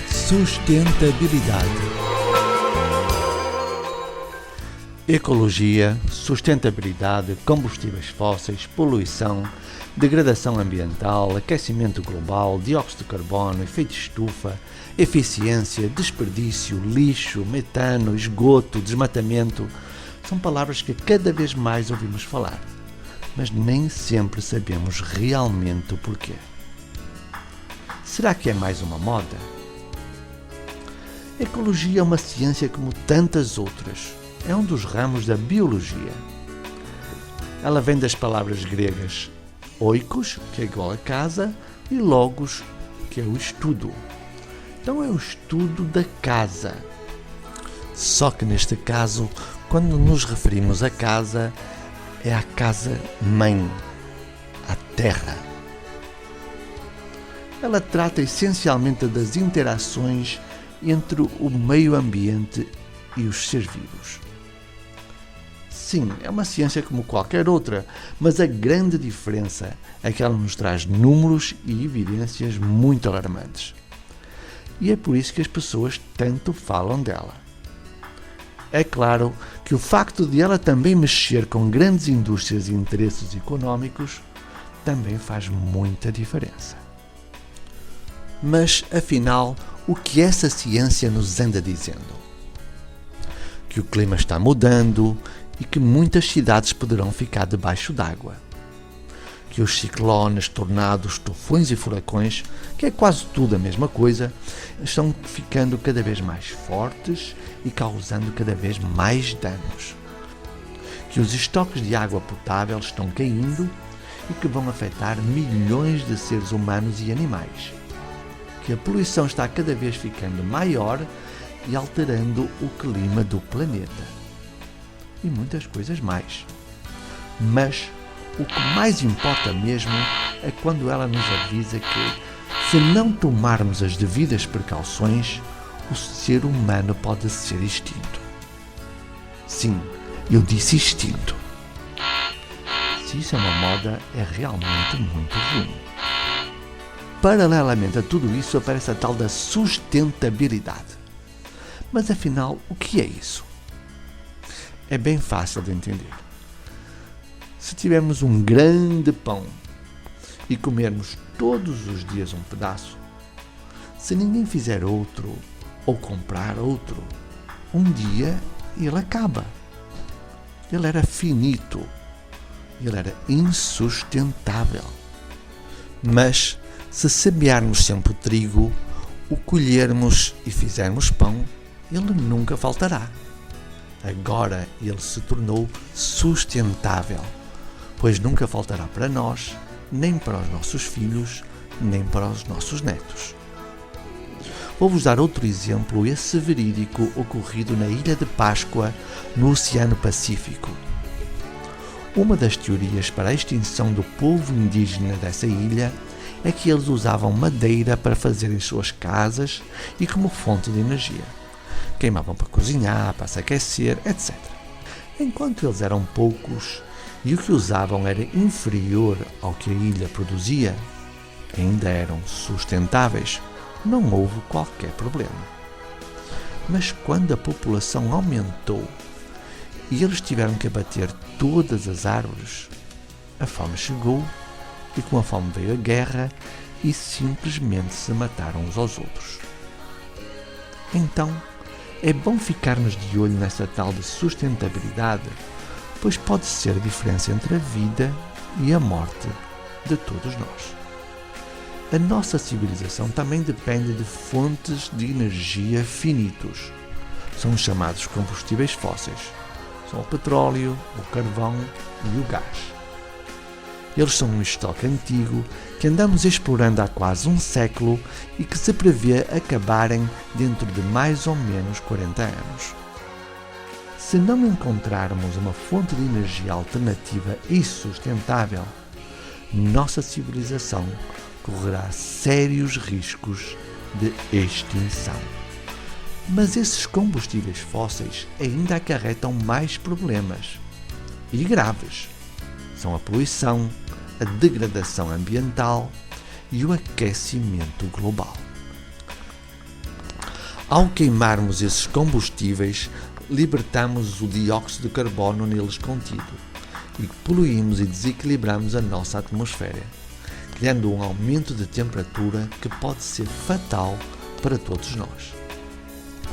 Sustentabilidade. Ecologia, sustentabilidade, combustíveis fósseis, poluição, degradação ambiental, aquecimento global, dióxido de carbono, efeito estufa, eficiência, desperdício, lixo, metano, esgoto, desmatamento, são palavras que cada vez mais ouvimos falar, mas nem sempre sabemos realmente o porquê. Será que é mais uma moda? Ecologia é uma ciência como tantas outras. É um dos ramos da biologia. Ela vem das palavras gregas oikos, que é igual a casa, e logos, que é o estudo. Então é o estudo da casa. Só que neste caso, quando nos referimos à casa, é a casa-mãe, a terra. Ela trata essencialmente das interações entre o meio ambiente e os seres vivos. Sim, é uma ciência como qualquer outra, mas a grande diferença é que ela nos traz números e evidências muito alarmantes. E é por isso que as pessoas tanto falam dela. É claro que o facto de ela também mexer com grandes indústrias e interesses económicos também faz muita diferença. Mas, afinal, o que essa ciência nos anda dizendo? Que o clima está mudando e que muitas cidades poderão ficar debaixo d'água. Que os ciclones, tornados, tufões e furacões, que é quase tudo a mesma coisa, estão ficando cada vez mais fortes e causando cada vez mais danos. Que os estoques de água potável estão caindo e que vão afetar milhões de seres humanos e animais. Que a poluição está cada vez ficando maior e alterando o clima do planeta. E muitas coisas mais. Mas o que mais importa mesmo é quando ela nos avisa que, se não tomarmos as devidas precauções, o ser humano pode ser extinto. Sim, eu disse extinto. Se isso é uma moda, é realmente muito ruim. Paralelamente a tudo isso aparece a tal da sustentabilidade. Mas afinal, o que é isso? É bem fácil de entender. Se tivermos um grande pão e comermos todos os dias um pedaço, se ninguém fizer outro ou comprar outro, um dia ele acaba. Ele era finito. Ele era insustentável. Mas, se semearmos sempre o trigo, o colhermos e fizermos pão, ele nunca faltará. Agora ele se tornou sustentável, pois nunca faltará para nós, nem para os nossos filhos, nem para os nossos netos. Vou-vos dar outro exemplo, esse verídico ocorrido na Ilha de Páscoa, no Oceano Pacífico. Uma das teorias para a extinção do povo indígena dessa ilha é que eles usavam madeira para fazerem suas casas e como fonte de energia. Queimavam para cozinhar, para se aquecer, etc. Enquanto eles eram poucos e o que usavam era inferior ao que a ilha produzia, ainda eram sustentáveis, não houve qualquer problema. Mas quando a população aumentou e eles tiveram que abater todas as árvores, a fome chegou e com a fome veio a guerra e simplesmente se mataram uns aos outros. Então, é bom ficarmos de olho nessa tal de sustentabilidade, pois pode ser a diferença entre a vida e a morte de todos nós. A nossa civilização também depende de fontes de energia finitos. São os chamados combustíveis fósseis. São o petróleo, o carvão e o gás. Eles são um estoque antigo que andamos explorando há quase um século e que se prevê acabarem dentro de mais ou menos 40 anos. Se não encontrarmos uma fonte de energia alternativa e sustentável, nossa civilização correrá sérios riscos de extinção. Mas esses combustíveis fósseis ainda acarretam mais problemas, e graves. São a poluição, a degradação ambiental e o aquecimento global. Ao queimarmos esses combustíveis, libertamos o dióxido de carbono neles contido e poluímos e desequilibramos a nossa atmosfera, criando um aumento de temperatura que pode ser fatal para todos nós.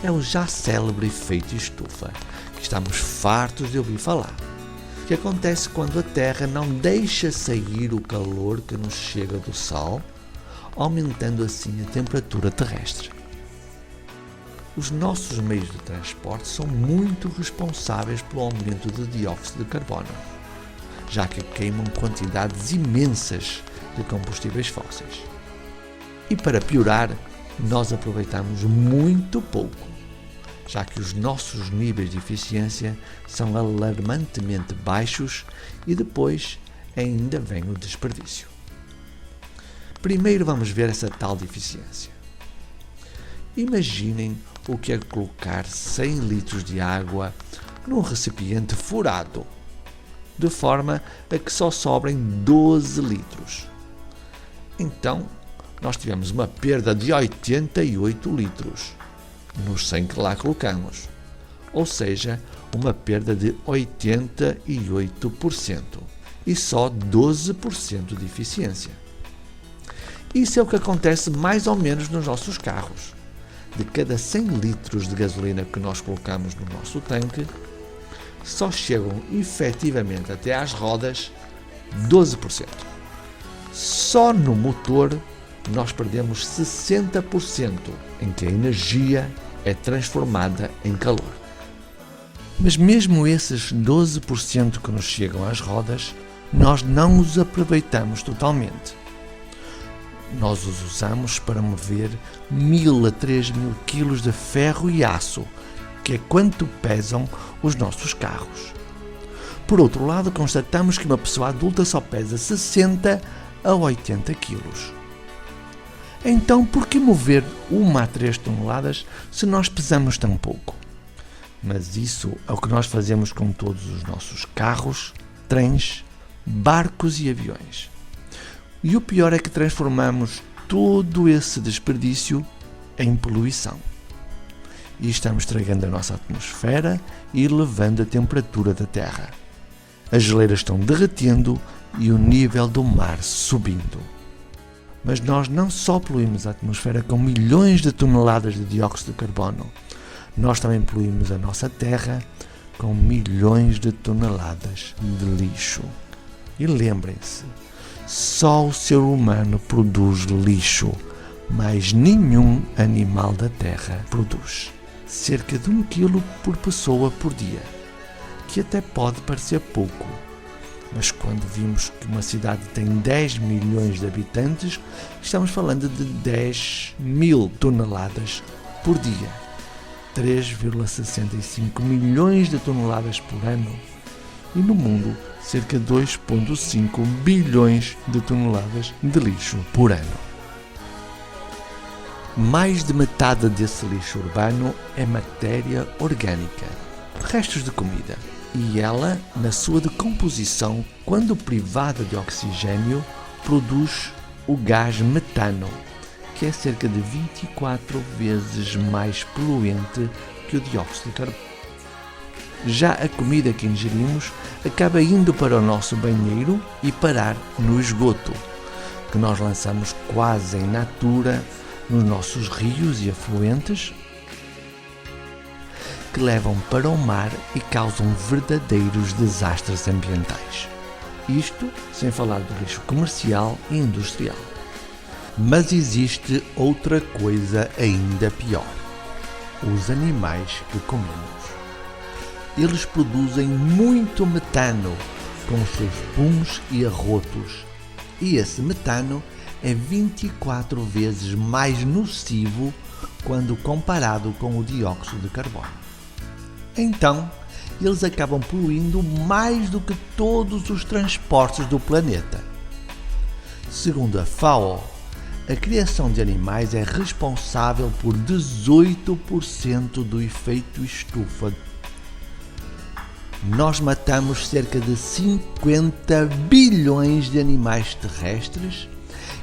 É o já célebre efeito estufa, que estamos fartos de ouvir falar, que acontece quando a Terra não deixa sair o calor que nos chega do Sol, aumentando assim a temperatura terrestre. Os nossos meios de transporte são muito responsáveis pelo aumento do dióxido de carbono, já que queimam quantidades imensas de combustíveis fósseis. E para piorar, nós aproveitamos muito pouco, já que os nossos níveis de eficiência são alarmantemente baixos e depois ainda vem o desperdício. Primeiro vamos ver essa tal de eficiência. Imaginem o que é colocar 100 litros de água num recipiente furado, de forma a que só sobrem 12 litros. Então, nós tivemos uma perda de 88 litros nos 100 que lá colocamos, ou seja, uma perda de 88% e só 12% de eficiência. Isso é o que acontece mais ou menos nos nossos carros. De cada 100 litros de gasolina que nós colocamos no nosso tanque, só chegam efetivamente até às rodas 12%. Só no motor nós perdemos 60% em que a energia é transformada em calor. Mas mesmo esses 12% que nos chegam às rodas, nós não os aproveitamos totalmente. Nós os usamos para mover 1.000 a 3.000 kg de ferro e aço, que é quanto pesam os nossos carros. Por outro lado, constatamos que uma pessoa adulta só pesa 60 a 80 kg. Então, por que mover 1 a 3 toneladas se nós pesamos tão pouco? Mas isso é o que nós fazemos com todos os nossos carros, trens, barcos e aviões. E o pior é que transformamos todo esse desperdício em poluição. E estamos estragando a nossa atmosfera e elevando a temperatura da Terra. As geleiras estão derretendo e o nível do mar subindo. Mas nós não só poluímos a atmosfera com milhões de toneladas de dióxido de carbono, nós também poluímos a nossa Terra com milhões de toneladas de lixo. E lembrem-se, só o ser humano produz lixo, mas nenhum animal da Terra produz. Cerca de 1 kg por pessoa por dia, que até pode parecer pouco. Mas quando vimos que uma cidade tem 10 milhões de habitantes, estamos falando de 10.000 toneladas por dia. 3,65 milhões de toneladas por ano. E no mundo, cerca de 2,5 bilhões de toneladas de lixo por ano. Mais de metade desse lixo urbano é matéria orgânica, restos de comida. E ela, na sua decomposição, quando privada de oxigênio, produz o gás metano, que é cerca de 24 vezes mais poluente que o dióxido de carbono. Já a comida que ingerimos acaba indo para o nosso banheiro e parar no esgoto, que nós lançamos quase em natura nos nossos rios e afluentes, que levam para o mar e causam verdadeiros desastres ambientais. Isto sem falar do lixo comercial e industrial. Mas existe outra coisa ainda pior: os animais que comemos. Eles produzem muito metano com os seus puns e arrotos, e esse metano é 24 vezes mais nocivo quando comparado com o dióxido de carbono. Então, eles acabam poluindo mais do que todos os transportes do planeta. Segundo a FAO, a criação de animais é responsável por 18% do efeito estufa. nós matamos cerca de 50 bilhões de animais terrestres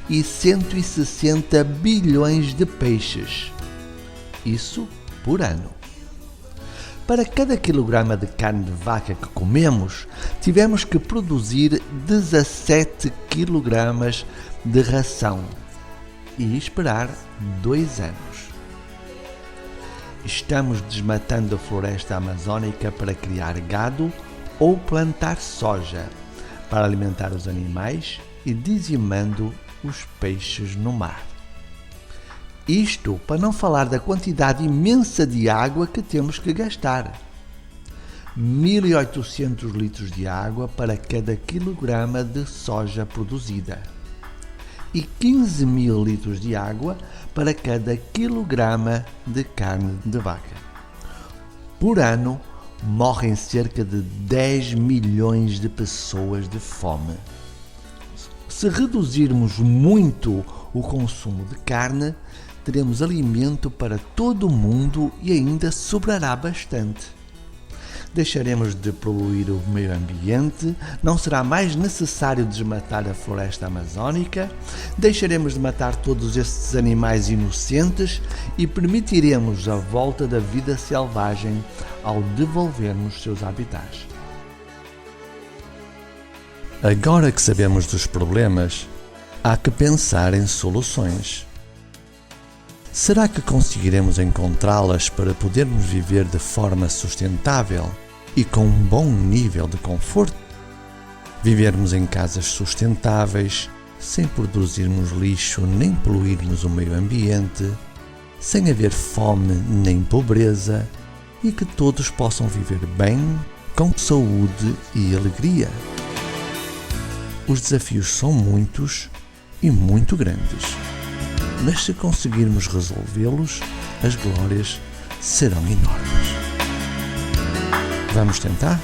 e 160 bilhões de peixes. Isso por ano. Para cada quilograma de carne de vaca que comemos, tivemos que produzir 17 quilogramas de ração e esperar 2 anos. Estamos desmatando a floresta amazónica para criar gado ou plantar soja para alimentar os animais e dizimando os peixes no mar. Isto para não falar da quantidade imensa de água que temos que gastar. 1.800 litros de água para cada quilograma de soja produzida e 15.000 litros de água para cada quilograma de carne de vaca. Por ano, morrem cerca de 10 milhões de pessoas de fome. Se reduzirmos muito o consumo de carne, teremos alimento para todo o mundo e ainda sobrará bastante. Deixaremos de poluir o meio ambiente, não será mais necessário desmatar a floresta amazónica, deixaremos de matar todos estes animais inocentes e permitiremos a volta da vida selvagem ao devolvermos seus habitats. Agora que sabemos dos problemas, há que pensar em soluções. Será que conseguiremos encontrá-las para podermos viver de forma sustentável e com um bom nível de conforto? Vivermos em casas sustentáveis, sem produzirmos lixo nem poluirmos o meio ambiente, sem haver fome nem pobreza e que todos possam viver bem, com saúde e alegria. Os desafios são muitos e muito grandes. Mas se conseguirmos resolvê-los, as glórias serão enormes. Vamos tentar?